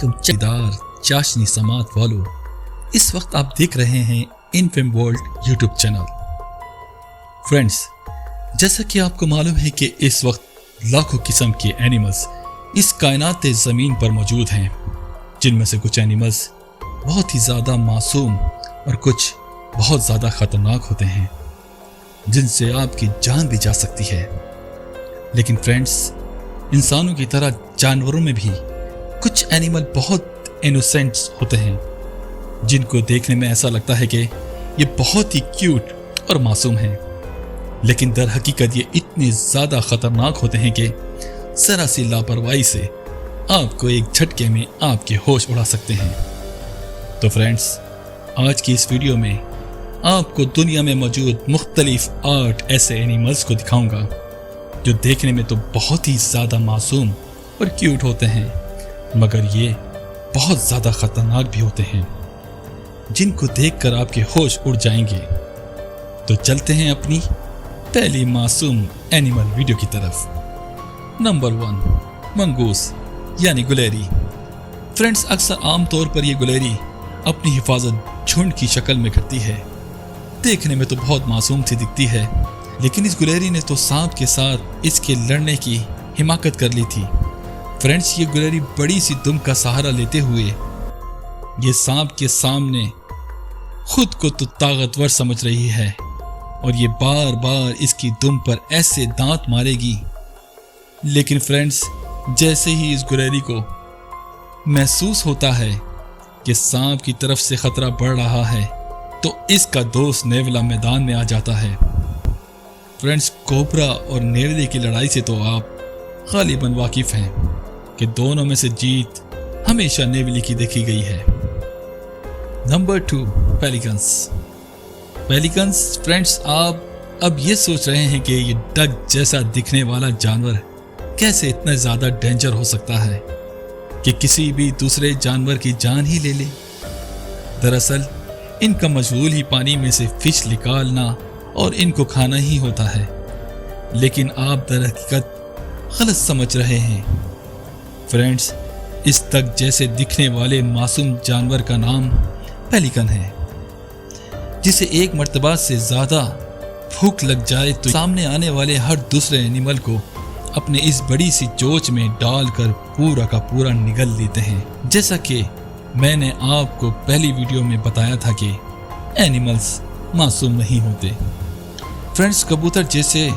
अलैकुम चीदार चाशनी समात वालों, इस वक्त आप देख रहे हैं इनफिम वर्ल्ड यूट्यूब चैनल। फ्रेंड्स, जैसा कि आपको मालूम है कि इस वक्त लाखों किस्म के एनिमल्स इस कायनात ज़मीन पर मौजूद हैं, जिनमें से कुछ एनिमल्स बहुत ही ज़्यादा मासूम और कुछ बहुत ज़्यादा ख़तरनाक होते हैं, जिनसे आपकी जान भी जा सकती है। लेकिन फ्रेंड्स, इंसानों की तरह जानवरों में भी कुछ एनिमल बहुत इनोसेंट्स होते हैं, जिनको देखने में ऐसा लगता है कि ये बहुत ही क्यूट और मासूम हैं, लेकिन दर हकीकत ये इतने ज़्यादा ख़तरनाक होते हैं कि ज़रा सी लापरवाही से आपको एक झटके में आपके होश उड़ा सकते हैं। तो फ्रेंड्स, आज की इस वीडियो में आपको दुनिया में मौजूद मुख्तलिफ 8 ऐसे एनिमल्स को दिखाऊंगा जो देखने में तो बहुत ही ज़्यादा मासूम और क्यूट होते हैं, मगर ये बहुत ज़्यादा ख़तरनाक भी होते हैं, जिनको देखकर आपके होश उड़ जाएंगे। तो चलते हैं अपनी पहली मासूम एनिमल वीडियो की तरफ। नंबर 1, मंगूस यानी गुलेरी। फ्रेंड्स, अक्सर आम तौर पर ये गुलेरी अपनी हिफाजत झुंड की शक्ल में करती है। देखने में तो बहुत मासूम सी दिखती है, लेकिन इस गुलेरी ने तो सांप के साथ इसके लड़ने की हिमाकत कर ली थी। फ्रेंड्स, ये गुलेरी बड़ी सी दुम का सहारा लेते हुए ये सांप के सामने खुद को तो ताकतवर समझ रही है, और ये बार बार इसकी दुम पर ऐसे दांत मारेगी। लेकिन फ्रेंड्स, जैसे ही इस गुलेरी को महसूस होता है कि सांप की तरफ से खतरा बढ़ रहा है, तो इसका दोस्त नेवला मैदान में आ जाता है। फ्रेंड्स, कोबरा और नेवले की लड़ाई से तो आप गालिबन वाकिफ हैं कि दोनों में से जीत हमेशा नेवले की देखी गई है। Number 2, pelicans. पेलिकन्स, फ्रेंड्स, आप अब ये सोच रहे हैं कि ये डक जैसा दिखने वाला जानवर कैसे इतना ज़्यादा डेंजर हो सकता है कि किसी भी दूसरे जानवर की जान ही ले ले। दरअसल इनका मशगूल ही पानी में से फिश निकालना और इनको खाना ही होता है। लेकिन आप दर हकीकत गलत समझ रहे हैं। फ्रेंड्स, इस तक जैसे दिखने वाले मासूम जानवर का नाम पेलिकन है, जिसे एक मर्तबा से ज़्यादा भूख लग जाए तो सामने आने वाले हर दूसरे एनिमल को अपने इस बड़ी सी चोंच में डालकर पूरा का पूरा निगल लेते हैं। जैसा कि मैंने आपको पहली वीडियो में बताया था कि एनिमल्स मासूम नहीं होते। फ्रेंड्स, कबूतर जैसे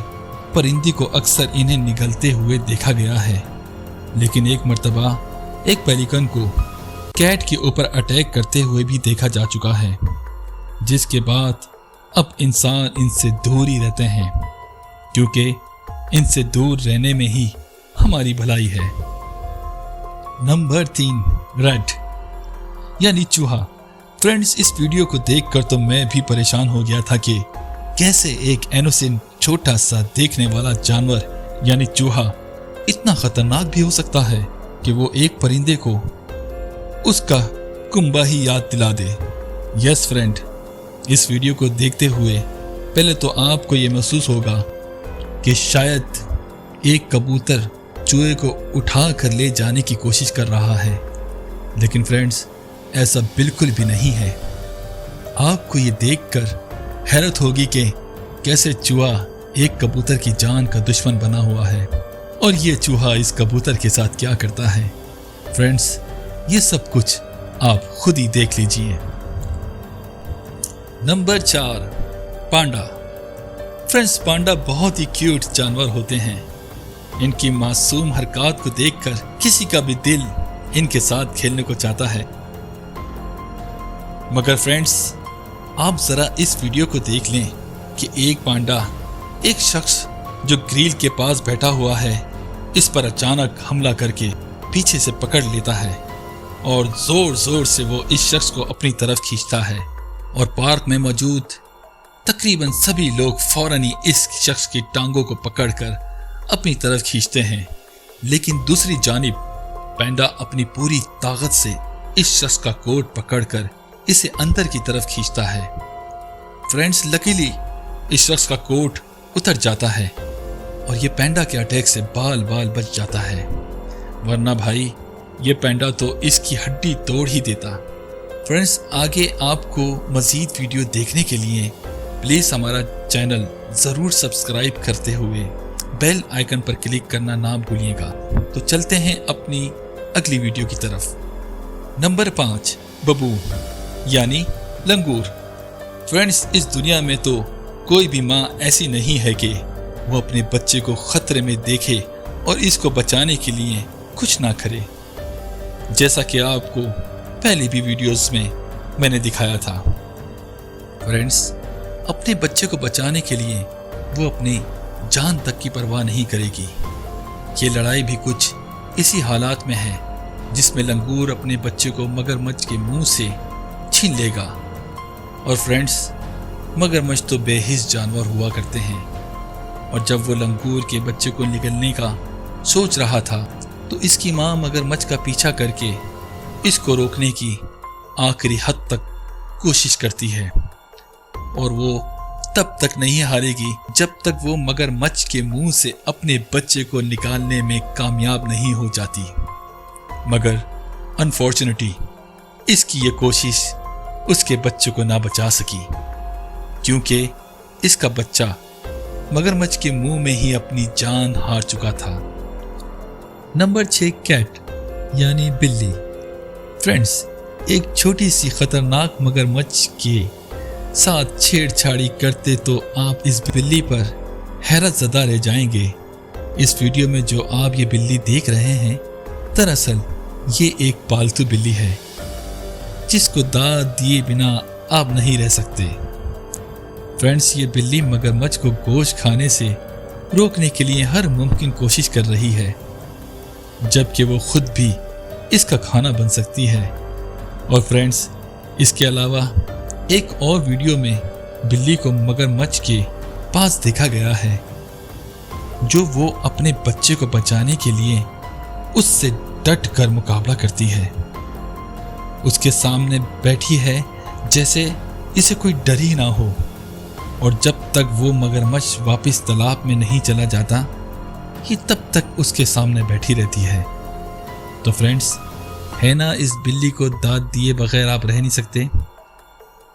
परिंदे को अक्सर इन्हें निगलते हुए देखा गया है, लेकिन एक मर्तबा एक पेलिकन को कैट के ऊपर अटैक करते हुए भी देखा जा चुका है, जिसके बाद अब इंसान इनसे दूर ही रहते हैं, क्योंकि इनसे दूर रहने में ही हमारी भलाई है। नंबर 3, रेड यानी चूहा। फ्रेंड्स, इस वीडियो को देखकर तो मैं भी परेशान हो गया था कि कैसे एक इनोसेंट छोटा सा देखने वाला जानवर यानी चूहा इतना खतरनाक भी हो सकता है कि वो एक परिंदे को उसका कुंबा ही याद दिला दे। यस फ्रेंड, इस वीडियो को देखते हुए पहले तो आपको ये महसूस होगा कि शायद एक कबूतर चूहे को उठा कर ले जाने की कोशिश कर रहा है, लेकिन फ्रेंड्स, ऐसा बिल्कुल भी नहीं है। आपको ये देखकर हैरत होगी कि कैसे चूहा एक कबूतर की जान का दुश्मन बना हुआ है, और ये चूहा इस कबूतर के साथ क्या करता है। फ्रेंड्स, ये सब कुछ आप खुद ही देख लीजिए। नंबर 4, पांडा। फ्रेंड्स, पांडा बहुत ही क्यूट जानवर होते हैं। इनकी मासूम हरकत को देखकर किसी का भी दिल इनके साथ खेलने को चाहता है। मगर फ्रेंड्स, आप जरा इस वीडियो को देख लें कि एक पांडा एक शख्स जो ग्रिल के पास बैठा हुआ है, इस पर अचानक हमला करके पीछे से पकड़ लेता है, और जोर जोर से वो इस शख्स को अपनी तरफ खींचता है, और पार्क में मौजूद तकरीबन सभी लोग फौरन ही इस शख्स की टांगों को पकड़कर अपनी तरफ खींचते हैं। लेकिन दूसरी जानिब पांडा अपनी पूरी ताकत से इस शख्स का कोट पकड़कर इसे अंदर की तरफ खींचता है। फ्रेंड्स, लकीली इस शख्स का कोट उतर जाता है और ये पांडा के अटैक से बाल बाल बच जाता है, वरना भाई ये पैंडा तो इसकी हड्डी तोड़ ही देता। फ्रेंड्स, आगे आपको मज़ीद वीडियो देखने के लिए प्लीज़ हमारा चैनल ज़रूर सब्सक्राइब करते हुए बेल आइकन पर क्लिक करना ना भूलिएगा। तो चलते हैं अपनी अगली वीडियो की तरफ। नंबर 5, बबू यानी लंगूर। फ्रेंड्स, इस दुनिया में तो कोई भी माँ ऐसी नहीं है कि वो अपने बच्चे को खतरे में देखे और इसको बचाने के लिए कुछ ना करे। जैसा कि आपको पहले भी वीडियोस में मैंने दिखाया था। फ्रेंड्स, अपने बच्चे को बचाने के लिए वो अपनी जान तक की परवाह नहीं करेगी। ये लड़ाई भी कुछ इसी हालात में है जिसमें लंगूर अपने बच्चे को मगरमच्छ के मुंह से छीन लेगा। और फ्रेंड्स, मगरमच्छ तो बेहिस जानवर हुआ करते हैं, और जब वो लंगूर के बच्चे को निगलने का सोच रहा था तो इसकी माँ मगरमच्छ का पीछा करके इसको रोकने की आखिरी हद तक कोशिश करती है, और वो तब तक नहीं हारेगी जब तक वो मगरमच्छ के मुंह से अपने बच्चे को निकालने में कामयाब नहीं हो जाती। मगर अनफॉर्चुनेटली इसकी ये कोशिश उसके बच्चे को ना बचा सकी, क्योंकि इसका बच्चा मगरमच्छ के मुंह में ही अपनी जान हार चुका था। नंबर 6, कैट यानी बिल्ली। फ्रेंड्स, एक छोटी सी खतरनाक मगरमच्छ के साथ छेड़छाड़ी करते तो आप इस बिल्ली पर हैरत ज़दा रह जाएंगे। इस वीडियो में जो आप ये बिल्ली देख रहे हैं, दरअसल ये एक पालतू बिल्ली है जिसको दाद दिए बिना आप नहीं रह सकते। फ्रेंड्स, ये बिल्ली मगरमच्छ को गोश्त खाने से रोकने के लिए हर मुमकिन कोशिश कर रही है, जबकि वो खुद भी इसका खाना बन सकती है। और फ्रेंड्स, इसके अलावा एक और वीडियो में बिल्ली को मगरमच्छ के पास देखा गया है, जो वो अपने बच्चे को बचाने के लिए उससे डट कर मुकाबला करती है। उसके सामने बैठी है जैसे इसे कोई डर ही ना हो, और जब तक वो मगरमच्छ वापस तालाब में नहीं चला जाता, ये तब तक उसके सामने बैठी रहती है। तो फ्रेंड्स, है ना, इस बिल्ली को दाद दिए बगैर आप रह नहीं सकते।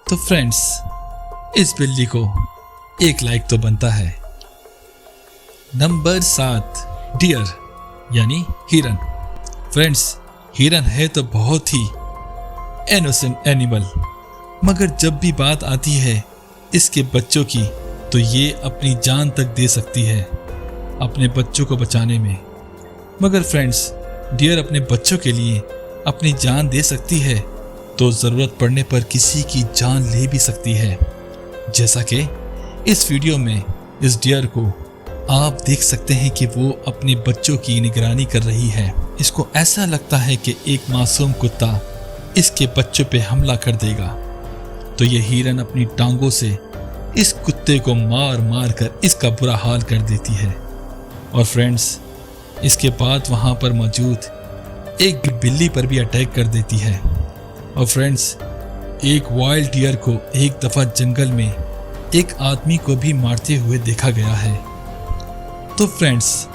तो फ्रेंड्स, इस बिल्ली को एक लाइक तो बनता है। नंबर 7, डियर यानी हिरन। फ्रेंड्स, हिरन है तो बहुत ही इनोसेंट एनिमल, मगर जब भी बात आती है इसके बच्चों की तो ये अपनी जान तक दे सकती है अपने बच्चों को बचाने में। मगर फ्रेंड्स, डियर अपने बच्चों के लिए अपनी जान दे सकती है तो ज़रूरत पड़ने पर किसी की जान ले भी सकती है। जैसा कि इस वीडियो में इस डियर को आप देख सकते हैं कि वो अपने बच्चों की निगरानी कर रही है। इसको ऐसा लगता है कि एक मासूम कुत्ता इसके बच्चों पे हमला कर देगा, तो ये हिरन अपनी टांगों से इस कुत्ते को मार मार कर इसका बुरा हाल कर देती है। और फ्रेंड्स, इसके बाद वहाँ पर मौजूद एक बिल्ली पर भी अटैक कर देती है। और फ्रेंड्स, एक वाइल्ड डियर को एक दफ़ा जंगल में एक आदमी को भी मारते हुए देखा गया है। तो फ्रेंड्स,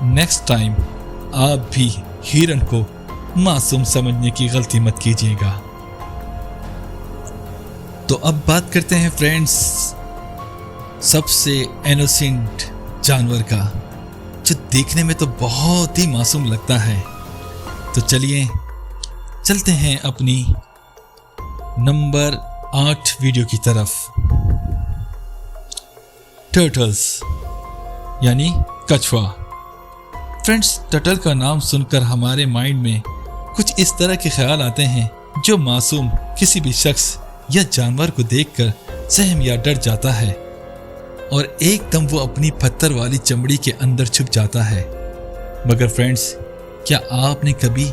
नेक्स्ट टाइम आप भी हिरन को मासूम समझने की गलती मत कीजिएगा। तो अब बात करते हैं फ्रेंड्स सबसे इनोसेंट जानवर का, जो देखने में तो बहुत ही मासूम लगता है। तो चलिए चलते हैं अपनी नंबर 8 वीडियो की तरफ। टर्टल्स यानी कछुआ। फ्रेंड्स, टर्टल का नाम सुनकर हमारे माइंड में कुछ इस तरह के ख्याल आते हैं जो मासूम किसी भी शख्स या जानवर को देखकर सहम या डर जाता है और एकदम वो अपनी पत्थर वाली चमड़ी के अंदर छुप जाता है। मगर फ्रेंड्स, क्या आपने कभी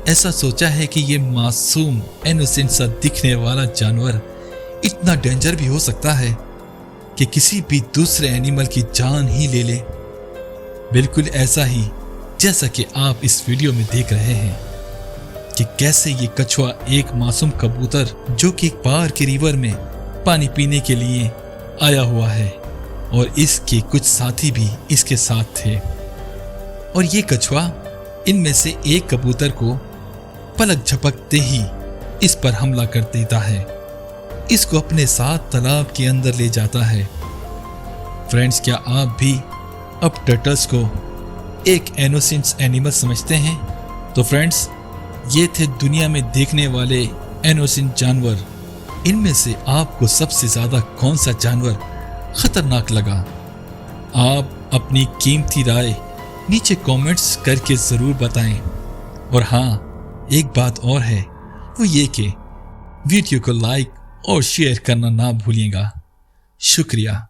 ऐसा सोचा है कि ये मासूम इनोसेंट सा दिखने वाला जानवर इतना डेंजर भी हो सकता है कि किसी भी दूसरे एनिमल की जान ही ले ले? बिल्कुल ऐसा ही जैसा कि आप इस वीडियो में देख रहे हैं कि कैसे ये कछुआ एक मासूम कबूतर जो कि पार के रिवर में पानी पीने के लिए आया हुआ है और इसके कुछ साथी भी इसके साथ थे, और ये कछुआ इनमें से एक कबूतर को पलक झपकते ही इस पर हमला कर देता है, इसको अपने साथ तालाब के अंदर ले जाता है। फ्रेंड्स, क्या आप भी अब टर्टल्स को एक इनोसेंट एनिमल समझते हैं? तो फ्रेंड्स, ये थे दुनिया में देखने वाले इनोसेंट जानवर। इनमें से आपको सबसे ज्यादा कौन सा जानवर खतरनाक लगा? आप अपनी कीमती राय नीचे कमेंट्स करके जरूर बताएं। और हाँ, एक बात और है, वो ये कि वीडियो को लाइक और शेयर करना ना भूलिएगा। शुक्रिया।